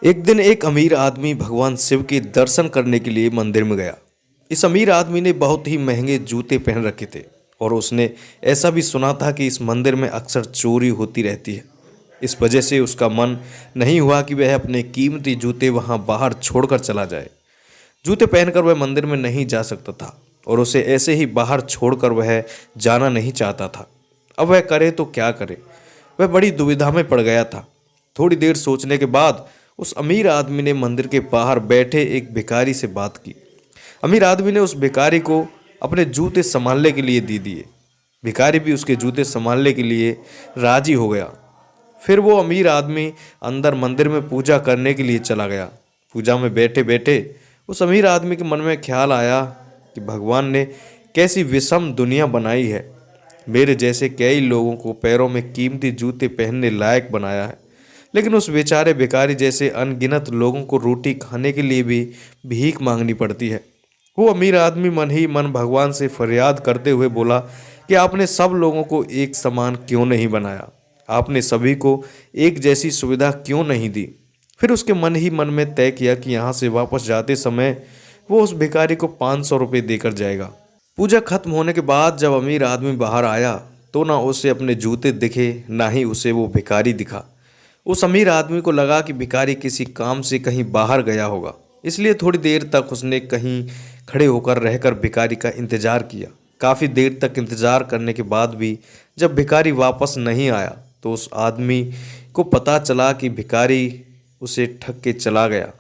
एक दिन एक अमीर आदमी भगवान शिव के दर्शन करने के लिए मंदिर में गया। इस अमीर आदमी ने बहुत ही महंगे जूते पहन रखे थे और उसने ऐसा भी सुना था कि इस मंदिर में अक्सर चोरी होती रहती है। इस वजह से उसका मन नहीं हुआ कि वह अपने कीमती जूते वहां बाहर छोड़कर चला जाए। जूते पहनकर वह मंदिर में नहीं जा सकता था और उसे ऐसे ही बाहर छोड़कर वह जाना नहीं चाहता था। अब वह करे तो क्या करे। वह बड़ी दुविधा में पड़ गया था। थोड़ी देर सोचने के बाद उस अमीर आदमी ने मंदिर के बाहर बैठे एक भिखारी से बात की। अमीर आदमी ने उस भिखारी को अपने जूते संभालने के लिए दे दिए। भिखारी भी उसके जूते संभालने के लिए राजी हो गया। फिर वो अमीर आदमी अंदर मंदिर में पूजा करने के लिए चला गया। पूजा में बैठे बैठे उस अमीर आदमी के मन में ख्याल आया कि भगवान ने कैसी विषम दुनिया बनाई है। मेरे जैसे कई लोगों को पैरों में कीमती जूते पहनने लायक बनाया है, लेकिन उस बेचारे भिखारी जैसे अनगिनत लोगों को रोटी खाने के लिए भी भीख मांगनी पड़ती है। वो अमीर आदमी मन ही मन भगवान से फरियाद करते हुए बोला कि आपने सब लोगों को एक समान क्यों नहीं बनाया, आपने सभी को एक जैसी सुविधा क्यों नहीं दी। फिर उसके मन ही मन में तय किया कि यहाँ से वापस जाते समय वो उस भिखारी को 500 रुपये देकर जाएगा। पूजा खत्म होने के बाद जब अमीर आदमी बाहर आया तो ना उसे अपने जूते दिखे, ना ही उसे वो भिखारी दिखा। उस अमीर आदमी को लगा कि भिखारी किसी काम से कहीं बाहर गया होगा, इसलिए थोड़ी देर तक उसने कहीं खड़े होकर रहकर भिखारी का इंतजार किया। काफ़ी देर तक इंतजार करने के बाद भी जब भिखारी वापस नहीं आया तो उस आदमी को पता चला कि भिखारी उसे ठग के चला गया।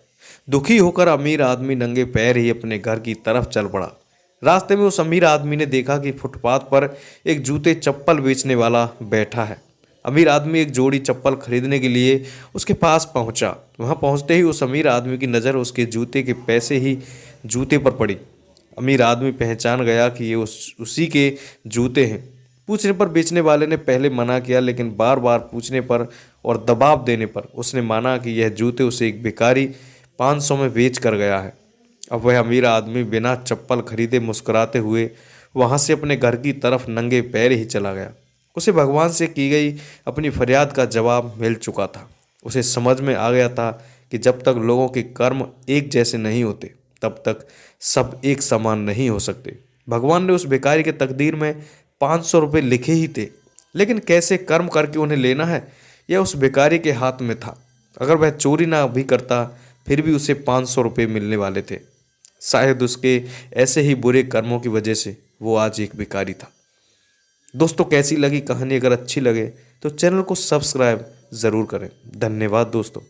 दुखी होकर अमीर आदमी नंगे पैर ही अपने घर की तरफ चल पड़ा। रास्ते में उस अमीर आदमी ने देखा कि फुटपाथ पर एक जूते चप्पल बेचने वाला बैठा है। अमीर आदमी एक जोड़ी चप्पल खरीदने के लिए उसके पास पहुंचा। वहां पहुंचते ही उस अमीर आदमी की नज़र उसके जूते के पैसे ही जूते पर पड़ी। अमीर आदमी पहचान गया कि ये उसी के जूते हैं। पूछने पर बेचने वाले ने पहले मना किया, लेकिन बार बार पूछने पर और दबाव देने पर उसने माना कि यह जूते उसे एक भिखारी 500 में बेच कर गया है। अब वह अमीर आदमी बिना चप्पल खरीदे मुस्कुराते हुए वहां से अपने घर की तरफ नंगे पैर ही चला गया। उसे भगवान से की गई अपनी फरियाद का जवाब मिल चुका था। उसे समझ में आ गया था कि जब तक लोगों के कर्म एक जैसे नहीं होते तब तक सब एक समान नहीं हो सकते। भगवान ने उस भिखारी के तकदीर में 500 रुपये लिखे ही थे, लेकिन कैसे कर्म करके उन्हें लेना है यह उस भिखारी के हाथ में था। अगर वह चोरी ना भी करता फिर भी उसे 500 रुपये मिलने वाले थे। शायद उसके ऐसे ही बुरे कर्मों की वजह से वो आज एक भिखारी था। दोस्तों, कैसी लगी कहानी? अगर अच्छी लगे तो चैनल को सब्सक्राइब ज़रूर करें। धन्यवाद दोस्तों।